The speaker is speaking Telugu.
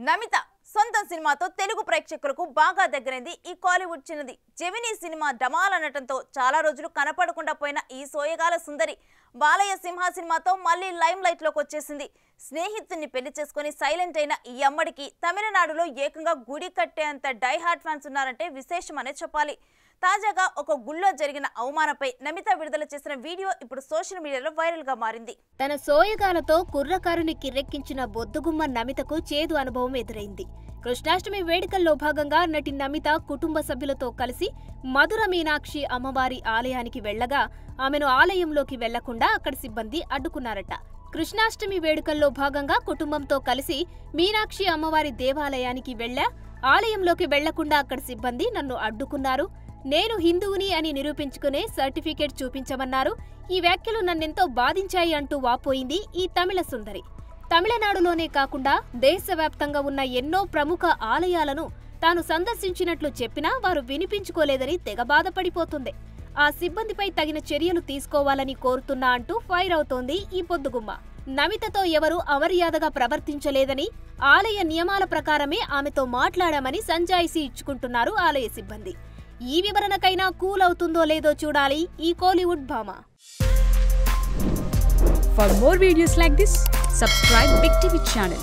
నమిత సొంత సినిమాతో తెలుగు ప్రేక్షకులకు బాగా దగ్గరైంది ఈ కాలీవుడ్ చిన్నది. జెమినీ సినిమా డమాల్ అనటంతో చాలా రోజులు కనపడకుండా పోయిన ఈ సోయగాల సుందరి బాలయ్య సింహ సినిమాతో మళ్ళీ లైమ్ లైట్ లోకి వచ్చేసింది. స్నేహితుడిని పెళ్లి చేసుకుని సైలెంట్ అయిన ఈ అమ్మడికి తమిళనాడులో ఏకంగా గుడి కట్టేంత డై హార్ట్ ఫ్యాన్స్ ఉన్నారంటే విశేషమనే చెప్పాలి. తాజాగా ఒక గుళ్ళో జరిగిన అవమానంపై నమిత విడుదల చేసిన వీడియో ఇప్పుడు సోషల్ మీడియాలో వైరల్ గా మారింది. తన సోయగాలతో కుర్రకారుని కిర్రెక్కించిన బొద్దుగుమ్మ నమితకు చేదు అనుభవం ఎదురైంది. కృష్ణాష్టమి వేడుకల్లో భాగంగా నటి నమిత కుటుంబ సభ్యులతో కలిసి మధుర మీనాక్షి అమ్మవారి ఆలయానికి వెళ్లగా ఆమెను ఆలయంలోకి వెళ్లకుండా అక్కడి సిబ్బంది అడ్డుకున్నారట. కృష్ణాష్టమి వేడుకల్లో భాగంగా కుటుంబంతో కలిసి మీనాక్షి అమ్మవారి దేవాలయానికి వెళ్లా, ఆలయంలోకి వెళ్లకుండా అక్కడి సిబ్బంది నన్ను అడ్డుకున్నారు, నేను హిందువుని అని నిరూపించుకునే సర్టిఫికేట్ చూపించమన్నారు. ఈ వ్యాఖ్యలు నన్నెంతో బాధించాయి అంటూ వాపోయింది ఈ తమిళ సుందరి. తమిళనాడులోనే కాకుండా దేశవ్యాప్తంగా ఉన్న ఎన్నో ప్రముఖ ఆలయాలను తాను సందర్శించినట్లు చెప్పినా వారు వినిపించుకోలేదని తెగ బాధపడిపోతుంది. ఆ సిబ్బందిపై తగిన చర్యలు తీసుకోవాలని కోరుతున్నా అంటూ ఫైర్ అవుతోంది ఈ పొద్దుగుమ్మ. నమితతో ఎవరూ అమర్యాదగా ప్రవర్తించలేదని, ఆలయ నియమాల ప్రకారమే ఆమెతో మాట్లాడామని సంజాయిషీ ఇచ్చుకుంటున్నారు ఆలయ సిబ్బంది. ఈ వివరణకైనా కూల్ అవుతుందో లేదో చూడాలి ఈ కోలీవుడ్ భామ. For more videos like this, subscribe Big TV channel.